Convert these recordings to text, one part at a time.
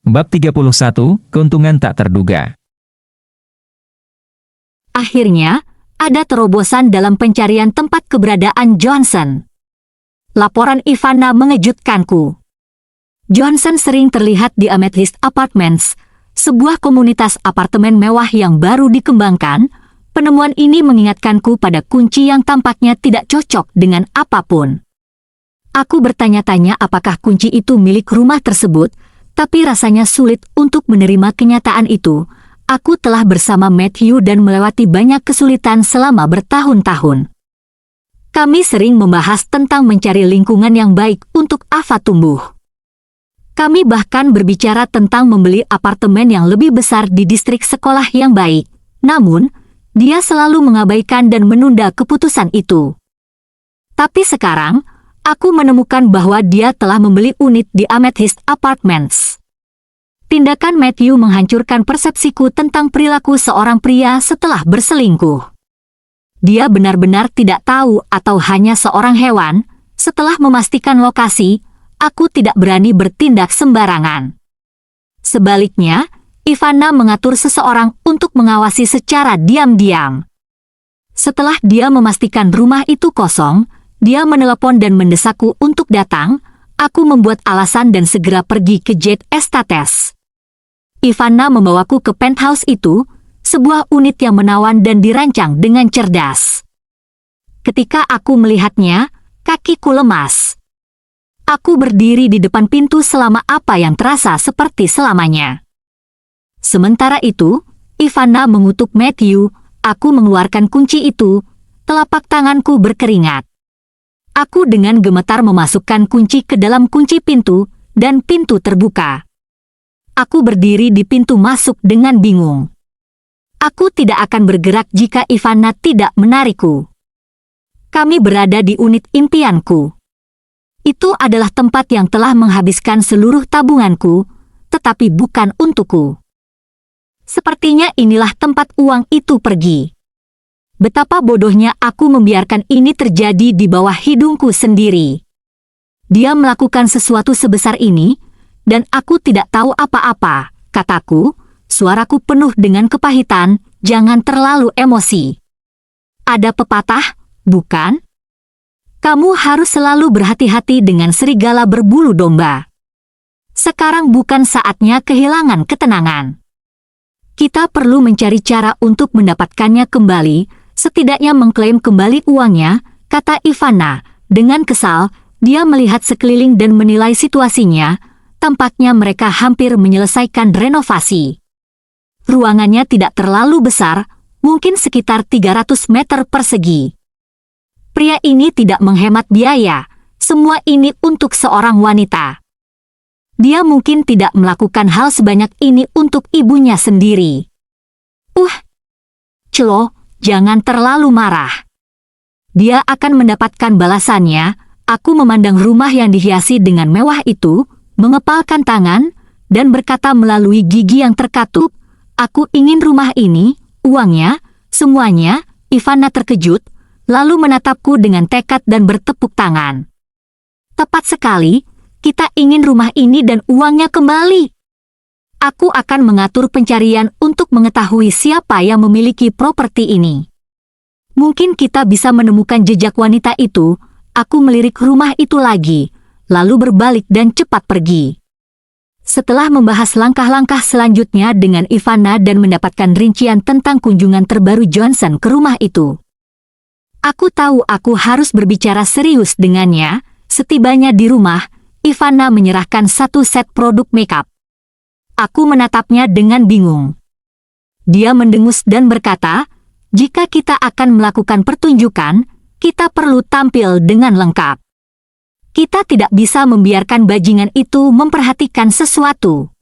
Bab 31, Keuntungan tak terduga. Akhirnya, ada terobosan dalam pencarian tempat keberadaan Johnson. Laporan Ivana mengejutkanku. Johnson sering terlihat di Amethyst Apartments, sebuah komunitas apartemen mewah yang baru dikembangkan. Penemuan ini mengingatkanku pada kunci yang tampaknya tidak cocok dengan apapun. Aku bertanya-tanya apakah kunci itu milik rumah tersebut, tapi rasanya sulit untuk menerima kenyataan itu. Aku telah bersama Matthew dan melewati banyak kesulitan selama bertahun-tahun. Kami sering membahas tentang mencari lingkungan yang baik untuk Ava tumbuh. Kami bahkan berbicara tentang membeli apartemen yang lebih besar di distrik sekolah yang baik. Namun, dia selalu mengabaikan dan menunda keputusan itu. Tapi sekarang, aku menemukan bahwa dia telah membeli unit di Amethyst Apartments. Tindakan Matthew menghancurkan persepsiku tentang perilaku seorang pria setelah berselingkuh. Dia benar-benar tidak tahu atau hanya seorang hewan. Setelah memastikan lokasi, aku tidak berani bertindak sembarangan. Sebaliknya, Ivana mengatur seseorang untuk mengawasi secara diam-diam. Setelah dia memastikan rumah itu kosong, dia menelepon dan mendesakku untuk datang. Aku membuat alasan dan segera pergi ke Jade Estates. Ivana membawaku ke penthouse itu, sebuah unit yang menawan dan dirancang dengan cerdas. Ketika aku melihatnya, kakiku lemas. Aku berdiri di depan pintu selama apa yang terasa seperti selamanya. Sementara itu, Ivana mengutuk Matthew. Aku mengeluarkan kunci itu, telapak tanganku berkeringat. Aku dengan gemetar memasukkan kunci ke dalam kunci pintu, dan pintu terbuka. Aku berdiri di pintu masuk dengan bingung. Aku tidak akan bergerak jika Ivana tidak menarikku. Kami berada di unit impianku. Itu adalah tempat yang telah menghabiskan seluruh tabunganku, tetapi bukan untukku. Sepertinya inilah tempat uang itu pergi. Betapa bodohnya aku membiarkan ini terjadi di bawah hidungku sendiri. Dia melakukan sesuatu sebesar ini, dan aku tidak tahu apa-apa, kataku, suaraku penuh dengan kepahitan. Jangan terlalu emosi. Ada pepatah, bukan? Kamu harus selalu berhati-hati dengan serigala berbulu domba. Sekarang bukan saatnya kehilangan ketenangan. Kita perlu mencari cara untuk mendapatkannya kembali, setidaknya mengklaim kembali uangnya, kata Ivana. Dengan kesal, dia melihat sekeliling dan menilai situasinya. Tampaknya mereka hampir menyelesaikan renovasi. Ruangannya tidak terlalu besar, mungkin sekitar 300 meter persegi. Pria ini tidak menghemat biaya, semua ini untuk seorang wanita. Dia mungkin tidak melakukan hal sebanyak ini untuk ibunya sendiri. Celo, jangan terlalu marah. Dia akan mendapatkan balasannya. Aku memandang rumah yang dihiasi dengan mewah itu, mengepalkan tangan, dan berkata melalui gigi yang terkatup, aku ingin rumah ini, uangnya, semuanya. Ivana terkejut, lalu menatapku dengan tekad dan bertepuk tangan. Tepat sekali. Kita ingin rumah ini dan uangnya kembali. Aku akan mengatur pencarian untuk mengetahui siapa yang memiliki properti ini. Mungkin kita bisa menemukan jejak wanita itu. Aku melirik rumah itu lagi, lalu berbalik dan cepat pergi. Setelah membahas langkah-langkah selanjutnya dengan Ivana dan mendapatkan rincian tentang kunjungan terbaru Johnson ke rumah itu, aku tahu aku harus berbicara serius dengannya. Setibanya di rumah, Ivana menyerahkan satu set produk makeup. Aku menatapnya dengan bingung. Dia mendengus dan berkata, jika kita akan melakukan pertunjukan, kita perlu tampil dengan lengkap. Kita tidak bisa membiarkan bajingan itu memperhatikan sesuatu.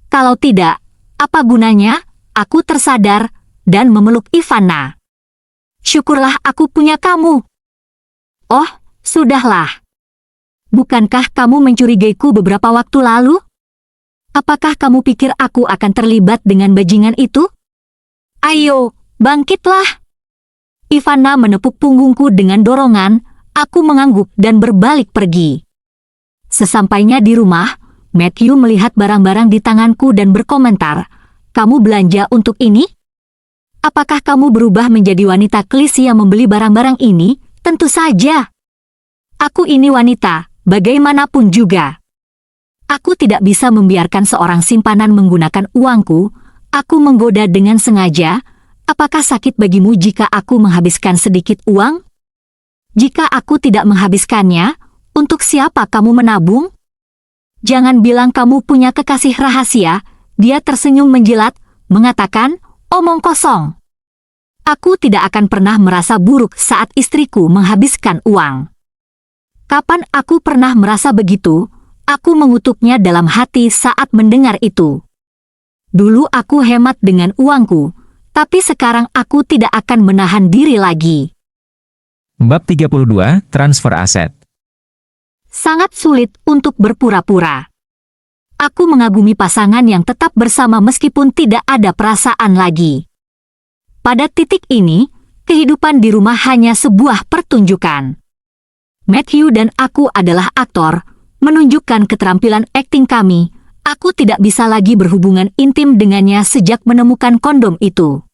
Kalau tidak, apa gunanya? Aku tersadar dan memeluk Ivana. Syukurlah aku punya kamu. Oh, sudahlah. Bukankah kamu mencurigaiku beberapa waktu lalu? Apakah kamu pikir aku akan terlibat dengan bajingan itu? Ayo, bangkitlah. Ivana menepuk punggungku dengan dorongan. Aku mengangguk dan berbalik pergi. Sesampainya di rumah, Matthew melihat barang-barang di tanganku dan berkomentar, "Kamu belanja untuk ini? Apakah kamu berubah menjadi wanita klise yang membeli barang-barang ini?" "Tentu saja. Aku ini wanita, bagaimanapun juga. Aku tidak bisa membiarkan seorang simpanan menggunakan uangku. Aku menggoda dengan sengaja. Apakah sakit bagimu jika aku menghabiskan sedikit uang? Jika aku tidak menghabiskannya, untuk siapa kamu menabung? Jangan bilang kamu punya kekasih rahasia." Dia tersenyum menjilat, mengatakan, "Omong kosong. Aku tidak akan pernah merasa buruk saat istriku menghabiskan uang." Kapan aku pernah merasa begitu? Aku mengutuknya dalam hati saat mendengar itu. Dulu aku hemat dengan uangku, tapi sekarang aku tidak akan menahan diri lagi. Bab 32, Transfer Aset. Sangat sulit untuk berpura-pura. Aku mengagumi pasangan yang tetap bersama meskipun tidak ada perasaan lagi. Pada titik ini, kehidupan di rumah hanya sebuah pertunjukan. Matthew dan aku adalah aktor, menunjukkan keterampilan akting kami. Aku tidak bisa lagi berhubungan intim dengannya sejak menemukan kondom itu.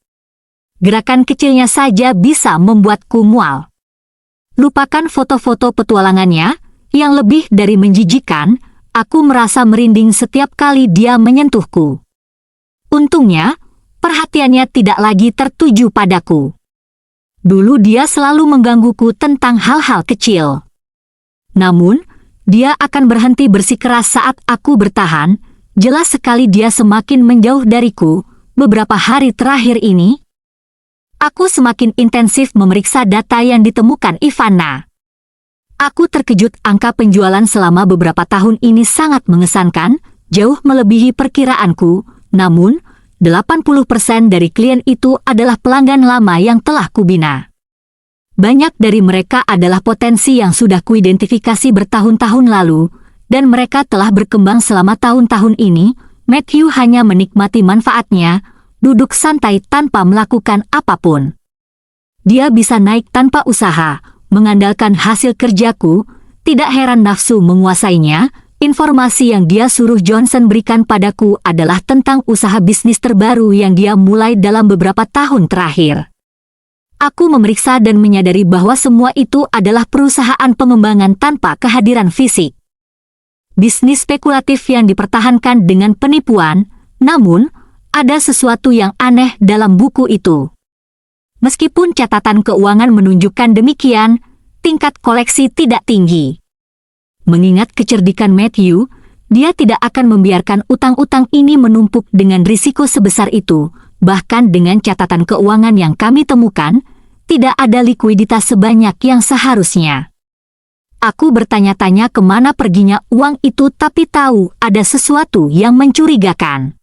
Gerakan kecilnya saja bisa membuatku mual. Lupakan foto-foto petualangannya, yang lebih dari menjijikan, aku merasa merinding setiap kali dia menyentuhku. Untungnya, perhatiannya tidak lagi tertuju padaku. Dulu dia selalu menggangguku tentang hal-hal kecil. Namun, dia akan berhenti bersikeras saat aku bertahan. Jelas sekali dia semakin menjauh dariku. Beberapa hari terakhir ini, aku semakin intensif memeriksa data yang ditemukan Ivana. Aku terkejut, angka penjualan selama beberapa tahun ini sangat mengesankan, jauh melebihi perkiraanku. Namun, 80% dari klien itu adalah pelanggan lama yang telah kubina. Banyak dari mereka adalah potensi yang sudah kuidentifikasi bertahun-tahun lalu, dan mereka telah berkembang selama tahun-tahun ini. Matthew hanya menikmati manfaatnya, duduk santai tanpa melakukan apapun. Dia bisa naik tanpa usaha, mengandalkan hasil kerjaku, tidak heran nafsu menguasainya. Informasi yang dia suruh Johnson berikan padaku adalah tentang usaha bisnis terbaru yang dia mulai dalam beberapa tahun terakhir. Aku memeriksa dan menyadari bahwa semua itu adalah perusahaan pengembangan tanpa kehadiran fisik. Bisnis spekulatif yang dipertahankan dengan penipuan, namun, ada sesuatu yang aneh dalam buku itu. Meskipun catatan keuangan menunjukkan demikian, tingkat koleksi tidak tinggi. Mengingat kecerdikan Matthew, dia tidak akan membiarkan utang-utang ini menumpuk dengan risiko sebesar itu. Bahkan dengan catatan keuangan yang kami temukan, tidak ada likuiditas sebanyak yang seharusnya. Aku bertanya-tanya kemana perginya uang itu, tapi tahu ada sesuatu yang mencurigakan.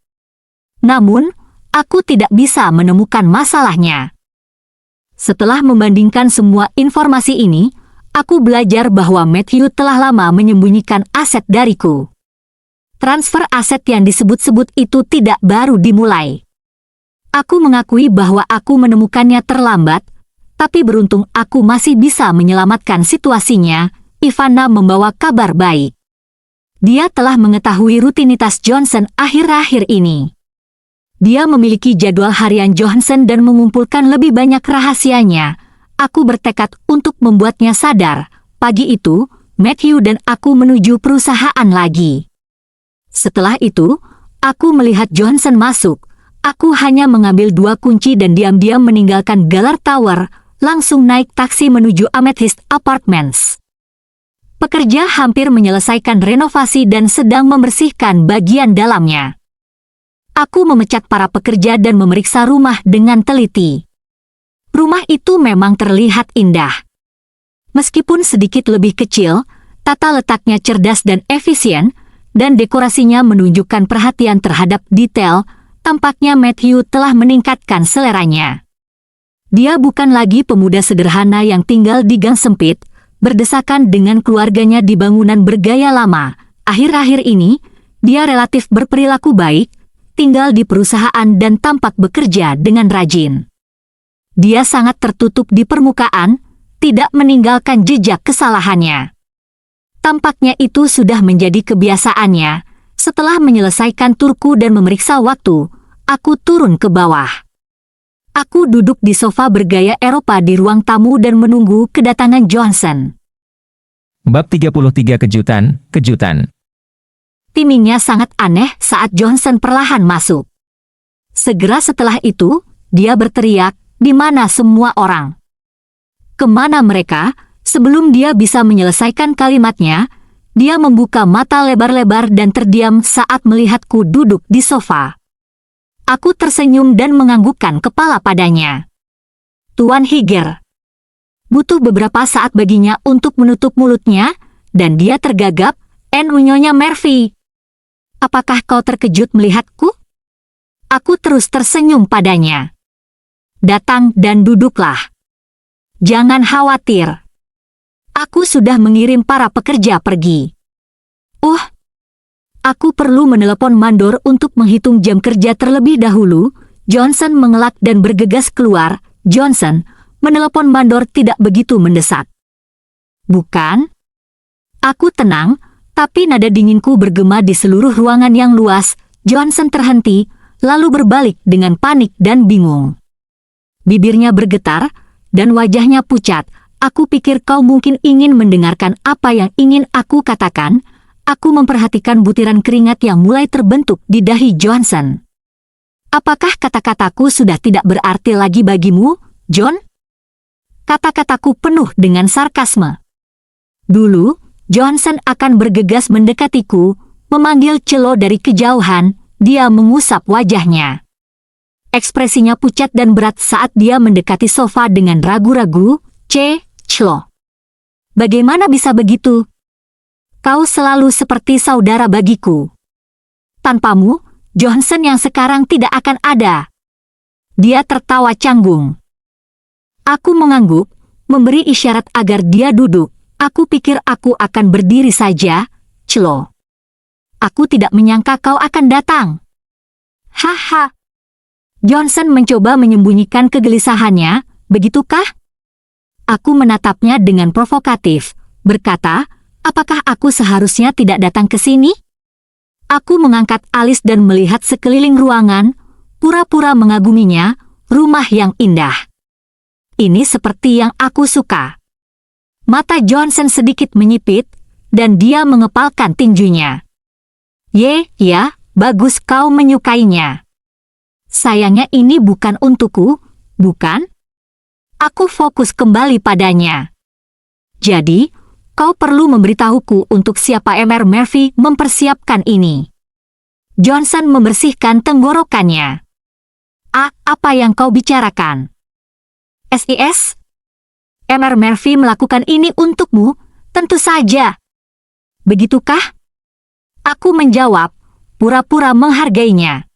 Namun, aku tidak bisa menemukan masalahnya. Setelah membandingkan semua informasi ini, aku belajar bahwa Matthew telah lama menyembunyikan aset dariku. Transfer aset yang disebut-sebut itu tidak baru dimulai. Aku mengakui bahwa aku menemukannya terlambat, tapi beruntung aku masih bisa menyelamatkan situasinya. Ivana membawa kabar baik. Dia telah mengetahui rutinitas Johnson akhir-akhir ini. Dia memiliki jadwal harian Johnson dan mengumpulkan lebih banyak rahasianya. Aku bertekad untuk membuatnya sadar. Pagi itu, Matthew dan aku menuju perusahaan lagi. Setelah itu, aku melihat Johnson masuk. Aku hanya mengambil 2 kunci dan diam-diam meninggalkan Galar Tower, langsung naik taksi menuju Amethyst Apartments. Pekerja hampir menyelesaikan renovasi dan sedang membersihkan bagian dalamnya. Aku memecat para pekerja dan memeriksa rumah dengan teliti. Rumah itu memang terlihat indah. Meskipun sedikit lebih kecil, tata letaknya cerdas dan efisien, dan dekorasinya menunjukkan perhatian terhadap detail. Tampaknya Matthew telah meningkatkan seleranya. Dia bukan lagi pemuda sederhana yang tinggal di gang sempit, berdesakan dengan keluarganya di bangunan bergaya lama. Akhir-akhir ini, dia relatif berperilaku baik, tinggal di perusahaan dan tampak bekerja dengan rajin. Dia sangat tertutup di permukaan, tidak meninggalkan jejak kesalahannya. Tampaknya itu sudah menjadi kebiasaannya, Setelah menyelesaikan turku dan memeriksa waktu, aku turun ke bawah. Aku duduk di sofa bergaya Eropa di ruang tamu dan menunggu kedatangan Johnson. Bab 33 Kejutan. Timingnya sangat aneh saat Johnson perlahan masuk. Segera setelah itu, dia berteriak, "Di mana semua orang? Kemana mereka?" Sebelum dia bisa menyelesaikan kalimatnya, dia membuka mata lebar-lebar dan terdiam saat melihatku duduk di sofa. Aku tersenyum dan menganggukkan kepala padanya. "Tuan Higer." Butuh beberapa saat baginya untuk menutup mulutnya, dan dia tergagap, "Nyonya Murphy. Apakah kau terkejut melihatku?" Aku terus tersenyum padanya. "Datang dan duduklah. Jangan khawatir. Aku sudah mengirim para pekerja pergi." Aku perlu menelepon mandor untuk menghitung jam kerja terlebih dahulu. Johnson mengelak dan bergegas keluar. "Johnson, menelepon mandor tidak begitu mendesak." "Bukan?" Aku tenang, tapi nada dinginku bergema di seluruh ruangan yang luas. Johnson terhenti, lalu berbalik dengan panik dan bingung. Bibirnya bergetar, dan wajahnya pucat. "Aku pikir kau mungkin ingin mendengarkan apa yang ingin aku katakan." Aku memperhatikan butiran keringat yang mulai terbentuk di dahi Johnson. "Apakah kata-kataku sudah tidak berarti lagi bagimu, John?" Kata-kataku penuh dengan sarkasme. Dulu, Johnson akan bergegas mendekatiku, memanggil celo dari kejauhan. Dia mengusap wajahnya. Ekspresinya pucat dan berat saat dia mendekati sofa dengan ragu-ragu. "Celo. Bagaimana bisa begitu? Kau selalu seperti saudara bagiku. Tanpamu, Johnson yang sekarang tidak akan ada." Dia tertawa canggung. Aku mengangguk, memberi isyarat agar dia duduk. "Aku pikir aku akan berdiri saja, Celo. Aku tidak menyangka kau akan datang." "Haha." Johnson mencoba menyembunyikan kegelisahannya. "Begitukah?" Aku menatapnya dengan provokatif, berkata, "Apakah aku seharusnya tidak datang ke sini?" Aku mengangkat alis dan melihat sekeliling ruangan, pura-pura mengaguminya, rumah yang indah. Ini seperti yang aku suka. Mata Johnson sedikit menyipit, dan dia mengepalkan tinjunya. Ya, bagus kau menyukainya. Sayangnya ini bukan untukku, bukan?" Aku fokus kembali padanya. "Jadi, kau perlu memberitahuku untuk siapa Mr. Murphy mempersiapkan ini." Johnson membersihkan tenggorokannya. Apa yang kau bicarakan?" "SIS? Mr. Murphy melakukan ini untukmu, tentu saja." "Begitukah?" Aku menjawab, pura-pura menghargainya.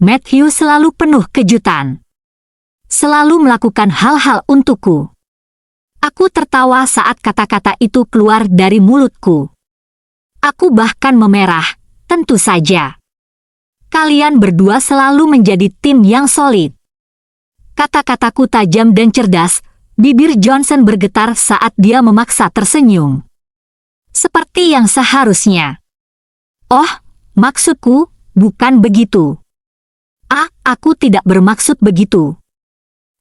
Matthew selalu penuh kejutan. Selalu melakukan hal-hal untukku. Aku tertawa saat kata-kata itu keluar dari mulutku. Aku bahkan memerah, tentu saja. Kalian berdua selalu menjadi tim yang solid. Kata-kataku tajam dan cerdas, bibir Johnson bergetar saat dia memaksa tersenyum. Seperti yang seharusnya. Maksudku, bukan begitu. Aku tidak bermaksud begitu.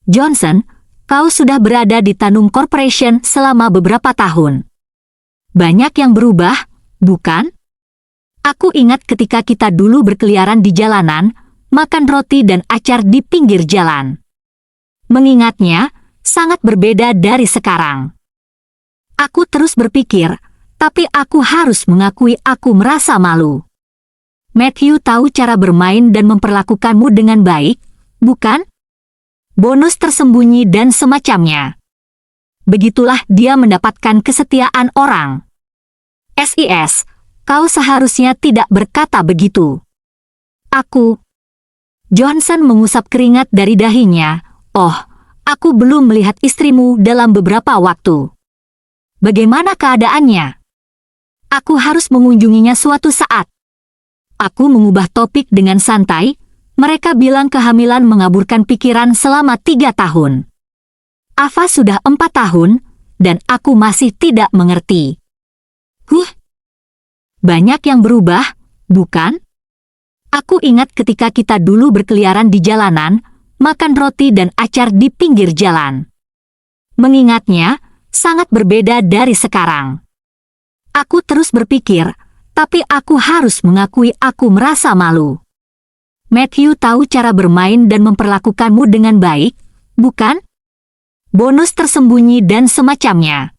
Johnson, kau sudah berada di Tanum Corporation selama beberapa tahun. Banyak yang berubah, bukan? Aku ingat ketika kita dulu berkeliaran di jalanan, makan roti dan acar di pinggir jalan. Mengingatnya, sangat berbeda dari sekarang. Aku terus berpikir, tapi aku harus mengakui aku merasa malu. Matthew tahu cara bermain dan memperlakukanmu dengan baik, bukan? Bonus tersembunyi dan semacamnya. Begitulah dia mendapatkan kesetiaan orang. SIS, kau seharusnya tidak berkata begitu. Johnson mengusap keringat dari dahinya. Aku belum melihat istrimu dalam beberapa waktu. Bagaimana keadaannya? Aku harus mengunjunginya suatu saat. Aku mengubah topik dengan santai. Mereka bilang kehamilan mengaburkan pikiran selama 3 tahun. Ava sudah 4 tahun, dan aku masih tidak mengerti. Banyak yang berubah, bukan? Aku ingat ketika kita dulu berkeliaran di jalanan, makan roti dan acar di pinggir jalan. Mengingatnya, sangat berbeda dari sekarang. Aku terus berpikir, tapi aku harus mengakui aku merasa malu. Matthew tahu cara bermain dan memperlakukanmu dengan baik, bukan? Bonus tersembunyi dan semacamnya.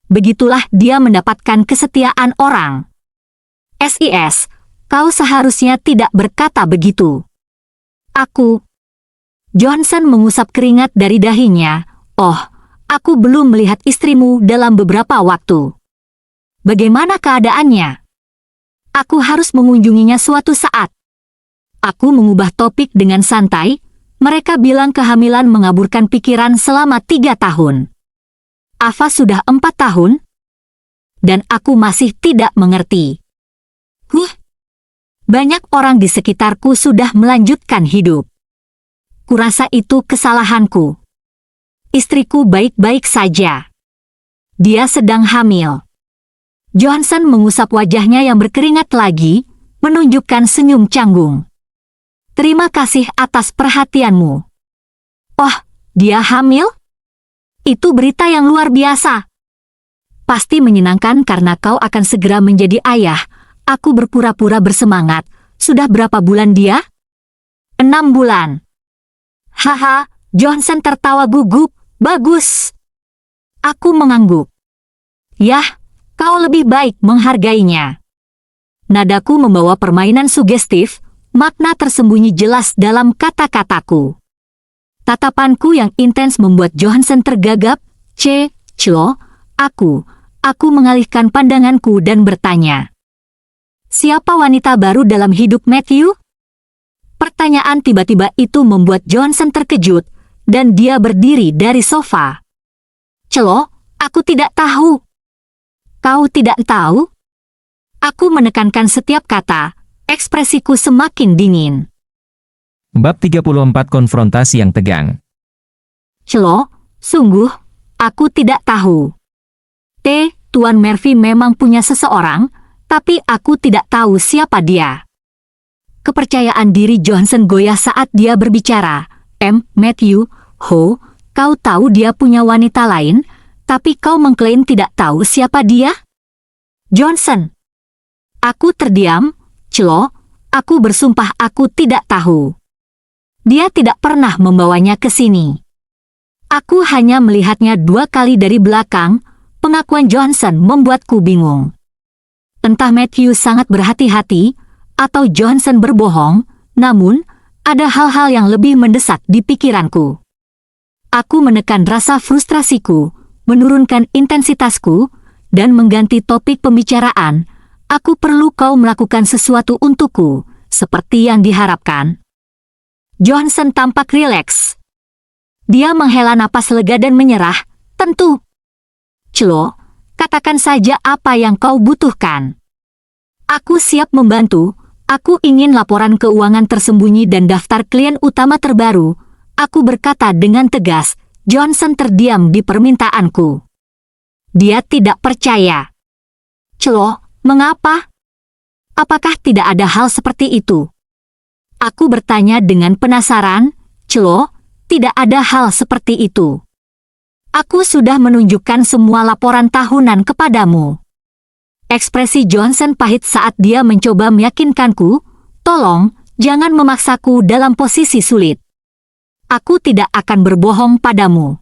Begitulah dia mendapatkan kesetiaan orang. SIS, kau seharusnya tidak berkata begitu. Aku. Johnson mengusap keringat dari dahinya. Oh, aku belum melihat istrimu dalam beberapa waktu. Bagaimana keadaannya? Aku harus mengunjunginya suatu saat. Aku mengubah topik dengan santai. Mereka bilang kehamilan mengaburkan pikiran selama 3 tahun. Ava sudah 4 tahun? Dan aku masih tidak mengerti. Banyak orang di sekitarku sudah melanjutkan hidup. Kurasa itu kesalahanku. Istriku baik-baik saja. Dia sedang hamil. Johnson mengusap wajahnya yang berkeringat lagi, menunjukkan senyum canggung. Terima kasih atas perhatianmu. Oh, dia hamil? Itu berita yang luar biasa. Pasti menyenangkan karena kau akan segera menjadi ayah. Aku berpura-pura bersemangat. Sudah berapa bulan dia? 6 bulan. Haha, Johnson tertawa gugup. Bagus. Aku mengangguk. Yah, kau lebih baik menghargainya. Nadaku membawa permainan sugestif, makna tersembunyi jelas dalam kata-kataku. Tatapanku yang intens membuat Johnson tergagap. Aku mengalihkan pandanganku dan bertanya. Siapa wanita baru dalam hidup Matthew? Pertanyaan tiba-tiba itu membuat Johnson terkejut, dan dia berdiri dari sofa. Aku tidak tahu. Kau tidak tahu? Aku menekankan setiap kata, ekspresiku semakin dingin. Bab 34 Konfrontasi yang tegang. Sungguh, aku tidak tahu. Tuan Murphy memang punya seseorang, tapi aku tidak tahu siapa dia. Kepercayaan diri Johnson goyah saat dia berbicara. Matthew, kau tahu dia punya wanita lain, tapi kau mengklaim tidak tahu siapa dia? Johnson. Aku terdiam. Aku bersumpah aku tidak tahu. Dia tidak pernah membawanya ke sini. Aku hanya melihatnya 2 kali dari belakang. Pengakuan Johnson membuatku bingung. Entah Matthew sangat berhati-hati, atau Johnson berbohong, namun, ada hal-hal yang lebih mendesak di pikiranku. Aku menekan rasa frustrasiku, menurunkan intensitasku, dan mengganti topik pembicaraan. Aku perlu kau melakukan sesuatu untukku, seperti yang diharapkan. Johnson tampak rileks. Dia menghela napas lega dan menyerah, tentu. Katakan saja apa yang kau butuhkan. Aku siap membantu. Aku ingin laporan keuangan tersembunyi dan daftar klien utama terbaru. Aku berkata dengan tegas. Johnson terdiam di permintaanku. Dia tidak percaya. Mengapa? Apakah tidak ada hal seperti itu? Aku bertanya dengan penasaran. Tidak ada hal seperti itu. Aku sudah menunjukkan semua laporan tahunan kepadamu. Ekspresi Johnson pahit saat dia mencoba meyakinkanku. Tolong, jangan memaksaku dalam posisi sulit. Aku tidak akan berbohong padamu.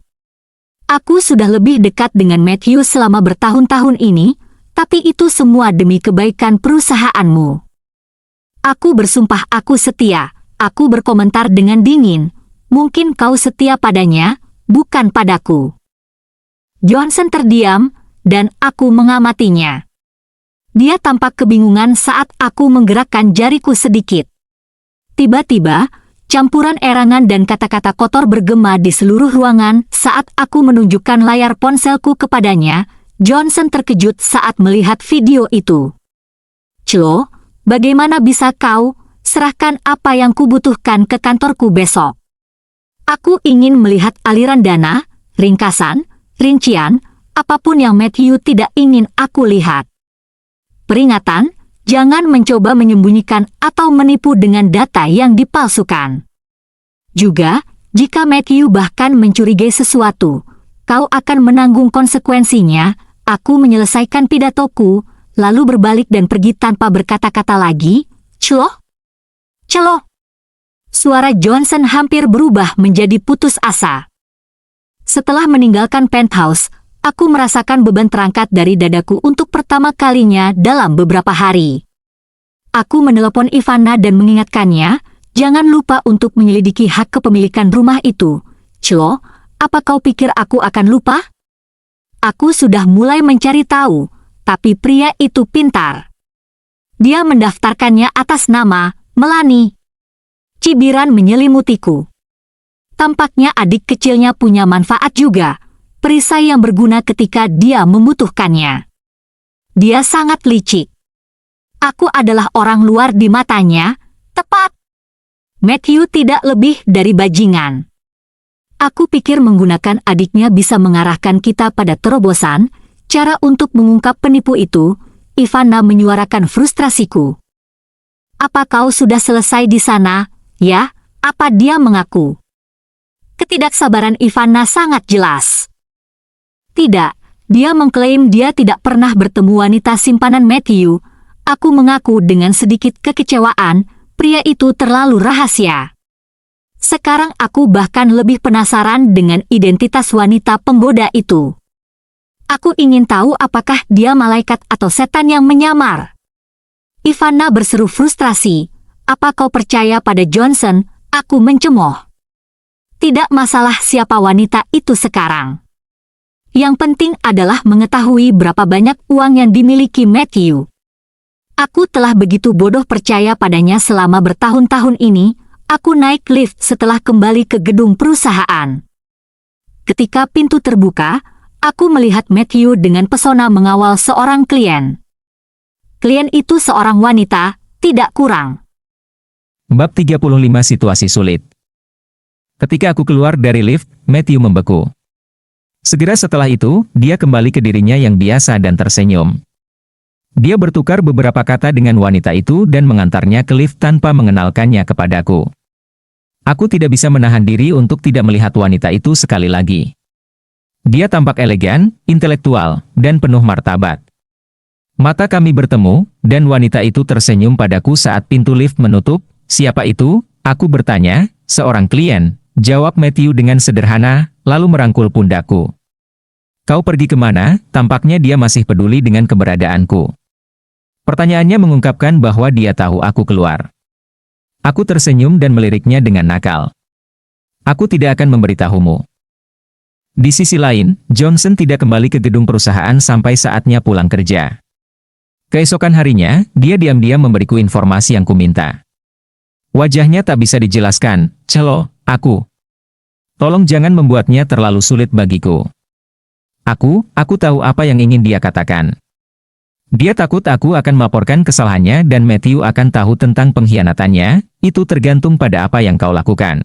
Aku sudah lebih dekat dengan Matthew selama bertahun-tahun ini, tapi itu semua demi kebaikan perusahaanmu. Aku bersumpah aku setia. Aku berkomentar dengan dingin. Mungkin kau setia padanya, bukan padaku. Johnson terdiam, dan aku mengamatinya. Dia tampak kebingungan saat aku menggerakkan jariku sedikit. Tiba-tiba, campuran erangan dan kata-kata kotor bergema di seluruh ruangan saat aku menunjukkan layar ponselku kepadanya. Johnson terkejut saat melihat video itu. Bagaimana bisa kau serahkan apa yang kubutuhkan ke kantorku besok? Aku ingin melihat aliran dana, ringkasan, rincian, apapun yang Matthew tidak ingin aku lihat. Peringatan, Jangan mencoba menyembunyikan atau menipu dengan data yang dipalsukan. Juga, jika Matthew bahkan mencurigai sesuatu, kau akan menanggung konsekuensinya. Aku menyelesaikan pidatoku, lalu berbalik dan pergi tanpa berkata-kata lagi. Celoh? Celoh. Suara Johnson hampir berubah menjadi putus asa. Setelah meninggalkan penthouse, aku merasakan beban terangkat dari dadaku untuk pertama kalinya dalam beberapa hari. Aku menelepon Ivana dan mengingatkannya, jangan lupa untuk menyelidiki hak kepemilikan rumah itu. Celoh, apa kau pikir aku akan lupa? Aku sudah mulai mencari tahu, tapi pria itu pintar. Dia mendaftarkannya atas nama Melanie. Cibiran menyelimutiku. Tampaknya adik kecilnya punya manfaat juga, perisai yang berguna ketika dia membutuhkannya. Dia sangat licik. Aku adalah orang luar di matanya, tepat. Matthew tidak lebih dari bajingan. Aku pikir menggunakan adiknya bisa mengarahkan kita pada terobosan, cara untuk mengungkap penipu itu. Ivana menyuarakan frustrasiku. Apa kau sudah selesai di sana? Ya, apa dia mengaku? Ketidaksabaran Ivana sangat jelas. Tidak, dia mengklaim dia tidak pernah bertemu wanita simpanan Matthew. Aku mengaku dengan sedikit kekecewaan, pria itu terlalu rahasia. Sekarang aku bahkan lebih penasaran dengan identitas wanita penggoda itu. Aku ingin tahu apakah dia malaikat atau setan yang menyamar. Ivana berseru frustrasi. Apa kau percaya pada Johnson? Aku mencemooh. Tidak masalah siapa wanita itu sekarang. Yang penting adalah mengetahui berapa banyak uang yang dimiliki Matthew. Aku telah begitu bodoh percaya padanya selama bertahun-tahun ini. Aku naik lift setelah kembali ke gedung perusahaan. Ketika pintu terbuka, aku melihat Matthew dengan pesona mengawal seorang klien. Klien itu seorang wanita, tidak kurang. Bab 35 Situasi Sulit. Ketika aku keluar dari lift, Matthew membeku. Segera setelah itu, dia kembali ke dirinya yang biasa dan tersenyum. Dia bertukar beberapa kata dengan wanita itu dan mengantarnya ke lift tanpa mengenalkannya kepadaku. Aku tidak bisa menahan diri untuk tidak melihat wanita itu sekali lagi. Dia tampak elegan, intelektual, dan penuh martabat. Mata kami bertemu, dan wanita itu tersenyum padaku saat pintu lift menutup. Siapa itu? Aku bertanya. Seorang klien, jawab Matthew dengan sederhana, lalu merangkul pundakku. Kau pergi kemana? Tampaknya dia masih peduli dengan keberadaanku. Pertanyaannya mengungkapkan bahwa dia tahu aku keluar. Aku tersenyum dan meliriknya dengan nakal. Aku tidak akan memberitahumu. Di sisi lain, Johnson tidak kembali ke gedung perusahaan sampai saatnya pulang kerja. Keesokan harinya, dia diam-diam memberiku informasi yang kuminta. Wajahnya tak bisa dijelaskan. Celoh, aku. Tolong jangan membuatnya terlalu sulit bagiku. Aku tahu apa yang ingin dia katakan. Dia takut aku akan melaporkan kesalahannya dan Matthew akan tahu tentang pengkhianatannya. Itu tergantung pada apa yang kau lakukan.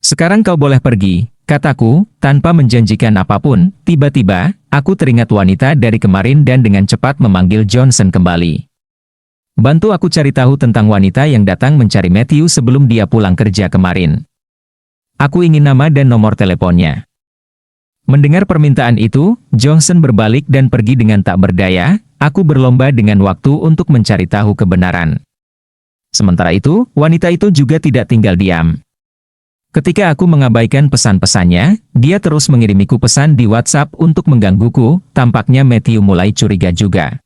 Sekarang kau boleh pergi, kataku, tanpa menjanjikan apapun. Tiba-tiba, aku teringat wanita dari kemarin dan dengan cepat memanggil Johnson kembali. Bantu aku cari tahu tentang wanita yang datang mencari Matthew sebelum dia pulang kerja kemarin. Aku ingin nama dan nomor teleponnya. Mendengar permintaan itu, Johnson berbalik dan pergi dengan tak berdaya. Aku berlomba dengan waktu untuk mencari tahu kebenaran. Sementara itu, wanita itu juga tidak tinggal diam. Ketika aku mengabaikan pesan-pesannya, dia terus mengirimiku pesan di WhatsApp untuk menggangguku. Tampaknya Matthew mulai curiga juga.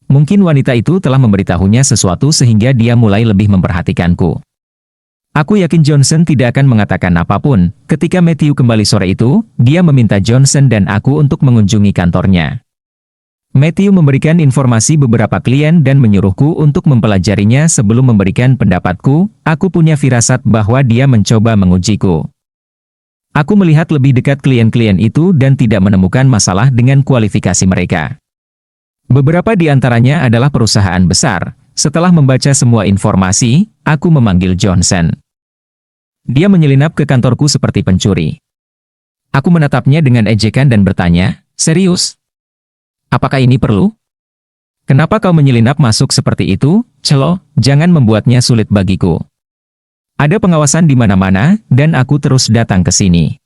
Mungkin wanita itu telah memberitahunya sesuatu sehingga dia mulai lebih memperhatikanku. Aku yakin Johnson tidak akan mengatakan apapun. Ketika Matthew kembali sore itu, dia meminta Johnson dan aku untuk mengunjungi kantornya. Matthew memberikan informasi beberapa klien dan menyuruhku untuk mempelajarinya sebelum memberikan pendapatku. Aku punya firasat bahwa dia mencoba mengujiku. Aku melihat lebih dekat klien-klien itu dan tidak menemukan masalah dengan kualifikasi mereka. Beberapa di antaranya adalah perusahaan besar. Setelah membaca semua informasi, aku memanggil Johnson. Dia menyelinap ke kantorku seperti pencuri. Aku menatapnya dengan ejekan dan bertanya, serius? Apakah ini perlu? Kenapa kau menyelinap masuk seperti itu, Celo? Jangan membuatnya sulit bagiku. Ada pengawasan di mana-mana, dan aku terus datang ke sini.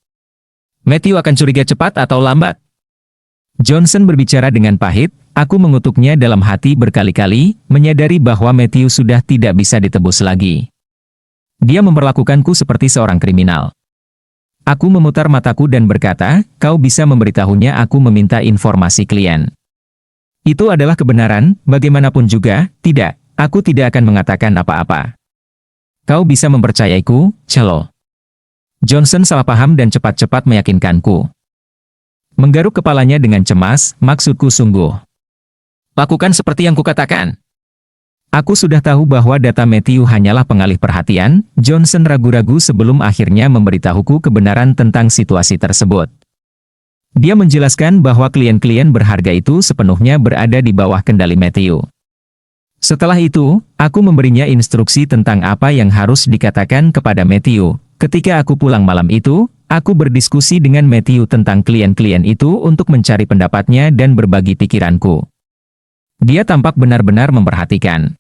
Matthew akan curiga cepat atau lambat. Johnson berbicara dengan pahit, aku mengutuknya dalam hati berkali-kali, menyadari bahwa Matthew sudah tidak bisa ditebus lagi. Dia memperlakukanku seperti seorang kriminal. Aku memutar mataku dan berkata, kau bisa memberitahunya aku meminta informasi klien. Itu adalah kebenaran, bagaimanapun juga, tidak, aku tidak akan mengatakan apa-apa. Kau bisa mempercayaiku, Celo. Johnson salah paham dan cepat-cepat meyakinkanku. Menggaruk kepalanya dengan cemas, maksudku sungguh. Lakukan seperti yang kukatakan. Aku sudah tahu bahwa data Matthew hanyalah pengalih perhatian. Johnson ragu-ragu sebelum akhirnya memberitahuku kebenaran tentang situasi tersebut. Dia menjelaskan bahwa klien-klien berharga itu sepenuhnya berada di bawah kendali Matthew. Setelah itu, aku memberinya instruksi tentang apa yang harus dikatakan kepada Matthew. Ketika aku pulang malam itu, aku berdiskusi dengan Matthew tentang klien-klien itu untuk mencari pendapatnya dan berbagi pikiranku. Dia tampak benar-benar memperhatikan.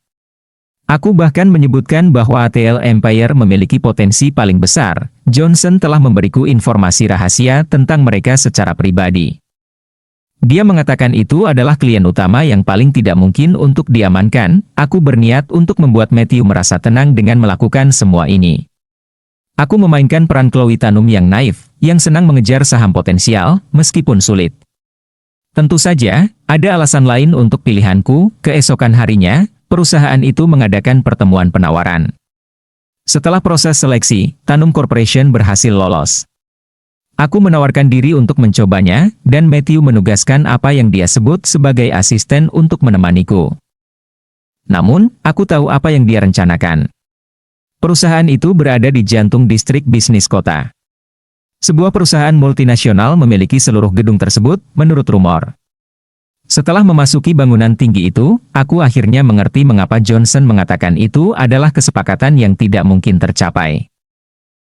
Aku bahkan menyebutkan bahwa ATL Empire memiliki potensi paling besar. Johnson telah memberiku informasi rahasia tentang mereka secara pribadi. Dia mengatakan itu adalah klien utama yang paling tidak mungkin untuk diamankan. Aku berniat untuk membuat Matthew merasa tenang dengan melakukan semua ini. Aku memainkan peran Chloe Tanum yang naif, yang senang mengejar saham potensial, meskipun sulit. Tentu saja, ada alasan lain untuk pilihanku. Keesokan harinya, perusahaan itu mengadakan pertemuan penawaran. Setelah proses seleksi, Tanum Corporation berhasil lolos. Aku menawarkan diri untuk mencobanya, dan Matthew menugaskan apa yang dia sebut sebagai asisten untuk menemaniku. Namun, aku tahu apa yang dia rencanakan. Perusahaan itu berada di jantung distrik bisnis kota. Sebuah perusahaan multinasional memiliki seluruh gedung tersebut, menurut rumor. Setelah memasuki bangunan tinggi itu, aku akhirnya mengerti mengapa Johnson mengatakan itu adalah kesepakatan yang tidak mungkin tercapai.